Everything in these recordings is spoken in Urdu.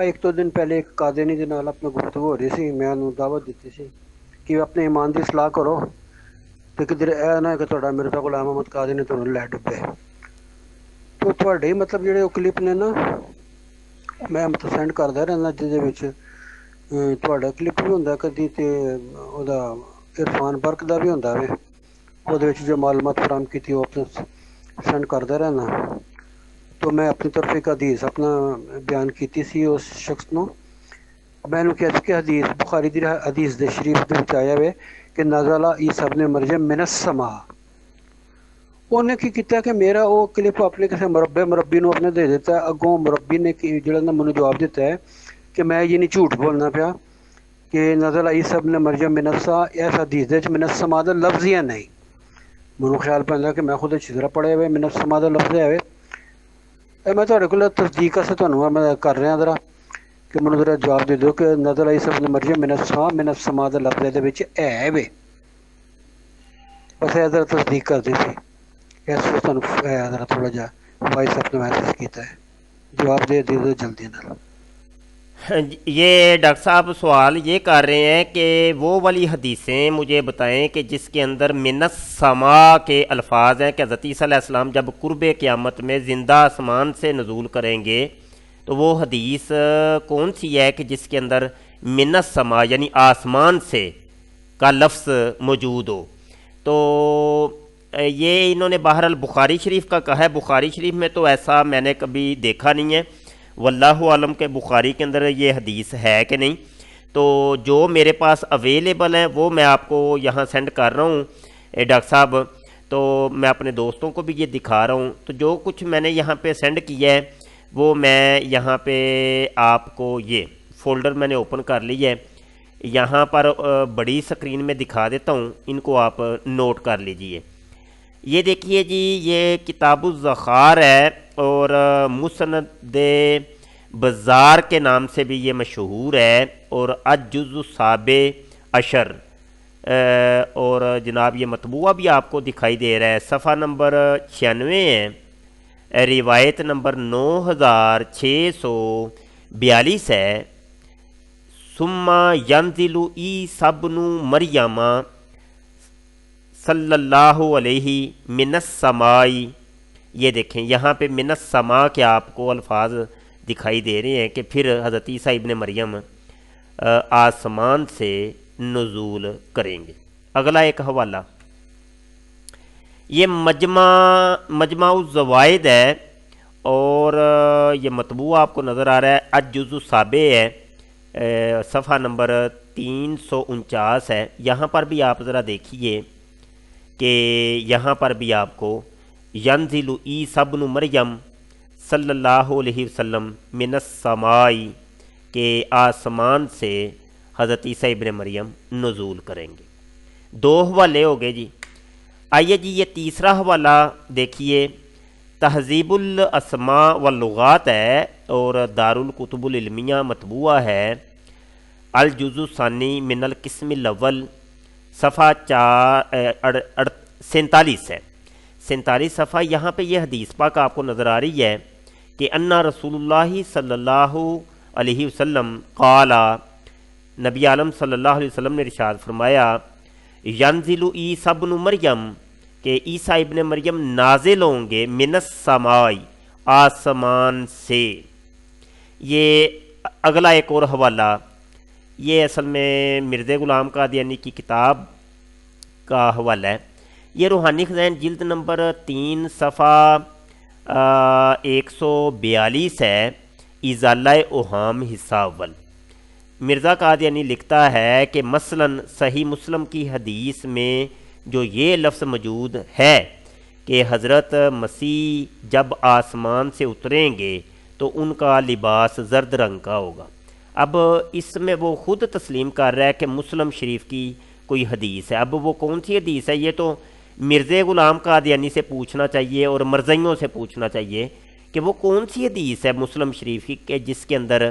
ਇੱਕ ਦੋ ਦਿਨ ਪਹਿਲੇ ਇੱਕ ਕਾਦੀਨੀ ਦੇ ਨਾਲ ਆਪਣੀ ਗੁਫ਼ਤਗੂ ਹੋ ਰਹੀ ਸੀ। ਮੈਂ ਉਹਨੂੰ ਦਾਵਤ ਦਿੱਤੀ ਸੀ ਕਿ ਆਪਣੇ ਈਮਾਨ ਦੀ ਇਸਲਾਹ ਕਰੋ ਤੇ ਕਿਧਰ ਇਹ ਨਾ ਕਿ ਤੁਹਾਡਾ ਮਿਰਜ਼ਾ ਗੁਲਾਮ ਅਹਿਮਦ ਕਾਦੀਨੀ ਤੁਹਾਨੂੰ ਲੈ ਡੁੱਬੇ। ਤੋ ਤੁਹਾਡੇ ਮਤਲਬ ਜਿਹੜੇ ਉਹ ਕਲਿੱਪ ਨੇ ਨਾ, ਮੈਂ ਮਤਲਬ ਸੈਂਡ ਕਰਦਾ ਰਹਿੰਦਾ, ਜਿਹਦੇ ਵਿੱਚ ਤੁਹਾਡਾ ਕਲਿੱਪ ਵੀ ਹੁੰਦਾ ਕਦੀ ਤੇ ਉਹਦਾ ਇਰਫਾਨ ਬਰਕ ਦਾ ਵੀ ਹੁੰਦਾ ਵੇ। ਉਹਦੇ ਵਿੱਚ ਜੋ ਮਾਲੂਮਾਤ ਫਰਾਹਮ ਕੀਤੀ ਉਹ ਆਪਣੇ ਸੈਂਡ ਕਰਦਾ ਰਹਿੰਦਾ। تو میں اپنی طرف ایک حدیث اپنا بیان کیتی سی اس شخص نو۔ میں نے کہا کہ حدیث بخاری دی حدیث دے شریف دے وچ آیا ہوئے کہ نزل عیسی ابن مریم من السماء۔ انہیں کی کیتا کہ میرا وہ کلپ اپنے کسی مربی نو اپنے دے دیتا ہے۔ اگوں مربی نے جڑا نا مجھے جواب دیتا ہے کہ میں یہ نہیں جھوٹ بولنا پیا کہ نزل عیسی ابن مریم من السماء، اس حدیث دے وچ من السماء دا لفظ ہی نہیں۔ مجھے خیال پیندا کہ میں خود اچھی طرح پڑھے ہوئے من السماء دا لفظ ہے۔ میں تھوڑے کو تصدیق سے تمہیں میں کر رہا ذرا کہ مجھے ذرا جواب دے دو کہ نزل عیسی ابن مریم من السماء دا لفظ دے وچ ہے وے، بس یہ ذرا تصدیق کر دی تھی۔ اس وقت تمہیں ذرا تھوڑا جا وائس اپنے میسج کیتا ہے، جواب دے دو جلدی نال۔ یہ ڈاکٹر صاحب سوال یہ کر رہے ہیں کہ وہ والی حدیثیں مجھے بتائیں کہ جس کے اندر من السماء کے الفاظ ہیں کہ حضرت عیسیٰ علیہ السلام جب قرب قیامت میں زندہ آسمان سے نزول کریں گے تو وہ حدیث کون سی ہے کہ جس کے اندر من السماء یعنی آسمان سے کا لفظ موجود ہو؟ تو یہ انہوں نے بہرحال بخاری شریف کا کہا ہے۔ بخاری شریف میں تو ایسا میں نے کبھی دیکھا نہیں ہے، واللہ عالم کے بخاری کے اندر یہ حدیث ہے کہ نہیں۔ تو جو میرے پاس اویلیبل ہیں وہ میں آپ کو یہاں سینڈ کر رہا ہوں ڈاکٹر صاحب، تو میں اپنے دوستوں کو بھی یہ دکھا رہا ہوں۔ تو جو کچھ میں نے یہاں پہ سینڈ کیا ہے وہ میں یہاں پہ آپ کو یہ فولڈر میں نے اوپن کر لی ہے، یہاں پر بڑی سکرین میں دکھا دیتا ہوں، ان کو آپ نوٹ کر لیجئے۔ یہ دیکھیے جی، یہ کتاب الذخار ہے اور مسند بزار کے نام سے بھی یہ مشہور ہے، اور الجزء السابع عشر، اور جناب یہ مطبوعہ بھی آپ کو دکھائی دے رہا ہے۔ صفحہ نمبر 96 ہے، روایت نمبر 9642 ہے۔ ثم ینزل عیسی ابن مریم صلی اللہ علیہ من السماء۔ یہ دیکھیں یہاں پہ من السماء کے آپ کو الفاظ دکھائی دے رہے ہیں کہ پھر حضرت عیسیٰ ابن مریم آسمان سے نزول کریں گے۔ اگلا ایک حوالہ، یہ مجمع الزوائد ہے اور یہ مطبوع آپ کو نظر آ رہا ہے، الجزء السابع ہے، صفحہ نمبر 349 ہے۔ یہاں پر بھی آپ ذرا دیکھیے کہ یہاں پر بھی آپ کو ینزل عیسی ابن مریم صلی اللہ علیہ وسلم من السماء کے آسمان سے حضرت عیسیٰ ابن مریم نزول کریں گے۔ دو حوالے ہو گئے جی۔ آئیے جی یہ تیسرا حوالہ دیکھیے، تہذیب الاسماء واللغات ہے اور دارالکتب العلمیہ مطبوعہ ہے، الجزء الثانی من القسم الاول، صفحہ 47 ہے، 47 صفحہ۔ یہاں پہ یہ حدیث پاک آپ کو نظر آ رہی ہے کہ انا رسول اللہ صلی اللہ علیہ وسلم قال، نبی عالم صلی اللہ علیہ وسلم نے ارشاد فرمایا، ینزل عیسی ابن مریم، کہ عیسیٰ ابن مریم نازل ہوں گے، من السماء آسمان سے۔ یہ اگلا ایک اور حوالہ، یہ اصل میں مرزا غلام قادیانی کی کتاب کا حوالہ ہے۔ یہ روحانی خزائن جلد نمبر 3 صفحہ 142 ہے، ازالہ اوہام حصہ اول۔ مرزا قادیانی لکھتا ہے کہ مثلاً صحیح مسلم کی حدیث میں جو یہ لفظ موجود ہے کہ حضرت مسیح جب آسمان سے اتریں گے تو ان کا لباس زرد رنگ کا ہوگا۔ اب اس میں وہ خود تسلیم کر رہا ہے کہ مسلم شریف کی کوئی حدیث ہے۔ اب وہ کون سی حدیث ہے، یہ تو مرزا غلام قادیانی سے پوچھنا چاہیے اور مرزائیوں سے پوچھنا چاہیے کہ وہ کون سی حدیث ہے مسلم شریف کی کہ جس کے اندر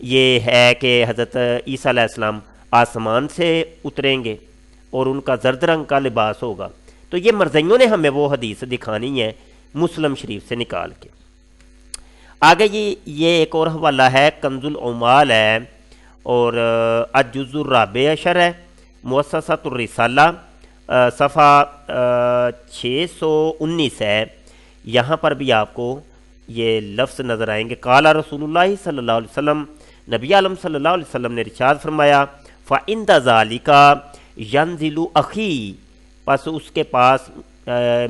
یہ ہے کہ حضرت عیسیٰ علیہ السلام آسمان سے اتریں گے اور ان کا زرد رنگ کا لباس ہوگا۔ تو یہ مرزائیوں نے ہمیں وہ حدیث دکھانی ہے مسلم شریف سے نکال کے۔ آگے یہ ایک اور حوالہ ہے، کنز العمال ہے اور الجزء الرابع عشر ہے، مؤسسۃ الرسالہ صفحہ 619 ہے۔ یہاں پر بھی آپ کو یہ لفظ نظر آئیں گے، قال رسول اللہ صلی اللہ علیہ وسلم، نبی عالم صلی اللہ علیہ وسلم نے ارشاد فرمایا، فَإِنْدَ ذَلِكَ يَنزِلُ أَخِي، پس اس کے پاس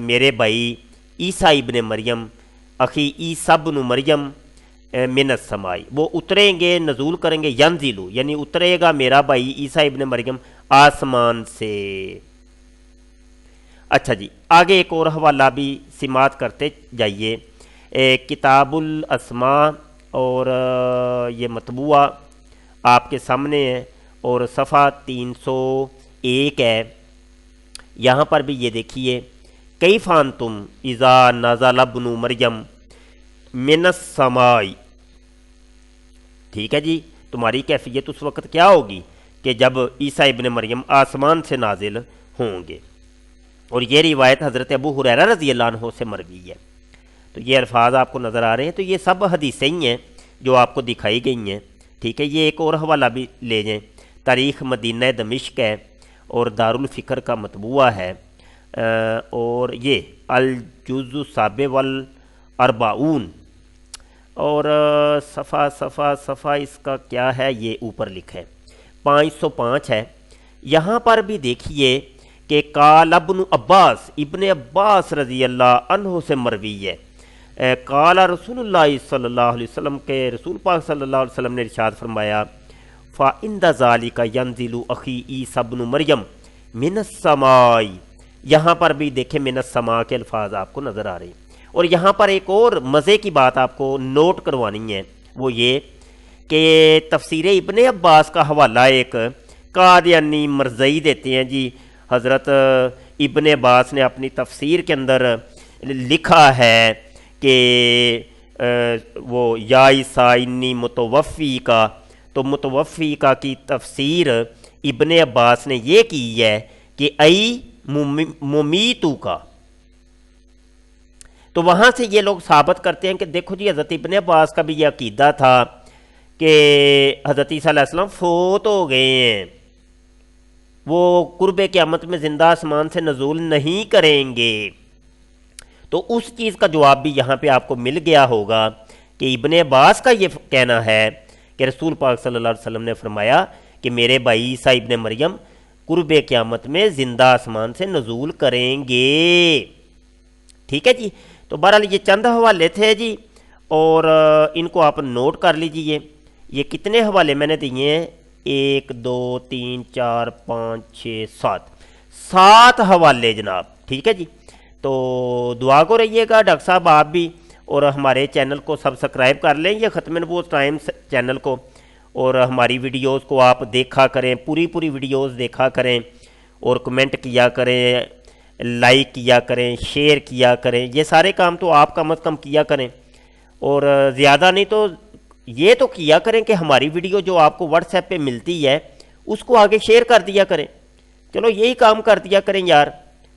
میرے بھائی عیسیٰ ابن مریم، اخی عیسیٰ ابن مریم من السماء، وہ اتریں گے، نزول کریں گے، ینزلو یعنی اترے گا میرا بھائی عیسیٰ ابن مریم آسمان سے۔ اچھا جی، آگے ایک اور حوالہ بھی سماعت کرتے جائیے، کتاب الاسماء اور یہ مطبوعہ آپ کے سامنے ہے اور صفحہ 301 ہے۔ یہاں پر بھی یہ دیکھیے، کیف انتم اذا نزل ابن مریم من السماء، ٹھیک ہے جی، تمہاری کیفیت اس وقت کیا ہوگی کہ جب عیسیٰ ابن مریم آسمان سے نازل ہوں گے۔ اور یہ روایت حضرت ابو ہریرہ رضی اللہ عنہ سے مروی ہے۔ تو یہ الفاظ آپ کو نظر آ رہے ہیں، تو یہ سب حدیثیں ہی ہیں جو آپ کو دکھائی گئی ہیں، ٹھیک ہے۔ یہ ایک اور حوالہ بھی لے جائیں، تاریخ مدینہ دمشق ہے اور دارالفکر کا مطبوعہ ہے، اور یہ الجزء السابع والاربعون، اور صفحہ اس کا کیا ہے، یہ اوپر لکھا ہے 505 ہے۔ یہاں پر بھی دیکھیے کہ قال ابن عباس رضی اللہ عنہ سے مروی ہے، قال رسول اللہ صلی اللہ علیہ وسلم کے رسول پاک صلی اللہ علیہ وسلم نے ارشاد فرمایا، فَإِنْدَ ذَلِكَ يَنزِلُ أَخِي عِيسَى ابْنُ مریم من السماء، یہاں پر بھی دیکھیں من السماء کے الفاظ آپ کو نظر آ رہے ہیں۔ اور یہاں پر ایک اور مزے کی بات آپ کو نوٹ کروانی ہے، وہ یہ کہ تفسیر ابن عباس کا حوالہ ایک قادیانی مرزائی دیتے ہیں جی، حضرت ابن عباس نے اپنی تفسیر کے اندر لکھا ہے کہ وہ یا عیسیٰ انی متوفی کا، تو متوفی کا کی تفسیر ابن عباس نے یہ کی ہے کہ ای ممیتو کا، تو وہاں سے یہ لوگ ثابت کرتے ہیں کہ دیکھو جی حضرت ابن عباس کا بھی یہ عقیدہ تھا کہ حضرت عیسیٰ علیہ السلام فوت ہو گئے ہیں، وہ قرب قیامت میں زندہ آسمان سے نزول نہیں کریں گے۔ تو اس چیز کا جواب بھی یہاں پہ آپ کو مل گیا ہوگا کہ ابن عباس کا یہ کہنا ہے کہ رسول پاک صلی اللہ علیہ وسلم نے فرمایا کہ میرے بھائی عیسیٰ ابن مریم قرب قیامت میں زندہ آسمان سے نزول کریں گے، ٹھیک ہے جی۔ تو بہرحال یہ چند حوالے تھے جی، اور ان کو آپ نوٹ کر لیجئے۔ یہ کتنے حوالے میں نے دیے ہیں، 1 2 3 4 5 6 7 حوالے جناب، ٹھیک ہے جی۔ تو دعا کو رہیے گا ڈاکٹر صاحب آپ بھی، اور ہمارے چینل کو سبسکرائب کر لیں، یہ ختم نبوت ٹائمز چینل کو، اور ہماری ویڈیوز کو آپ دیکھا کریں، پوری ویڈیوز دیکھا کریں، اور کمنٹ کیا کریں، لائک کیا کریں، شیئر کیا کریں، یہ سارے کام تو آپ کم از کم کیا کریں، اور زیادہ نہیں تو یہ تو کیا کریں کہ ہماری ویڈیو جو آپ کو واٹس ایپ پہ ملتی ہے اس کو آگے شیئر کر دیا کریں۔ چلو یہی کام کر دیا کریں یار،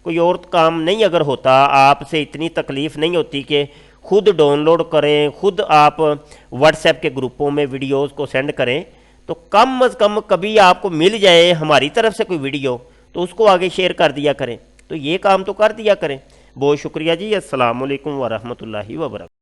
کوئی اور کام نہیں اگر ہوتا، آپ سے اتنی تکلیف نہیں ہوتی کہ خود ڈاؤن لوڈ کریں، خود آپ واٹس ایپ کے گروپوں میں ویڈیوز کو سینڈ کریں، تو کم از کم کبھی آپ کو مل جائے ہماری طرف سے کوئی ویڈیو تو اس کو آگے شیئر کر دیا کریں، تو یہ کام تو کر دیا کریں۔ بہت شکریہ جی، السلام علیکم ورحمۃ اللہ وبرکاتہ۔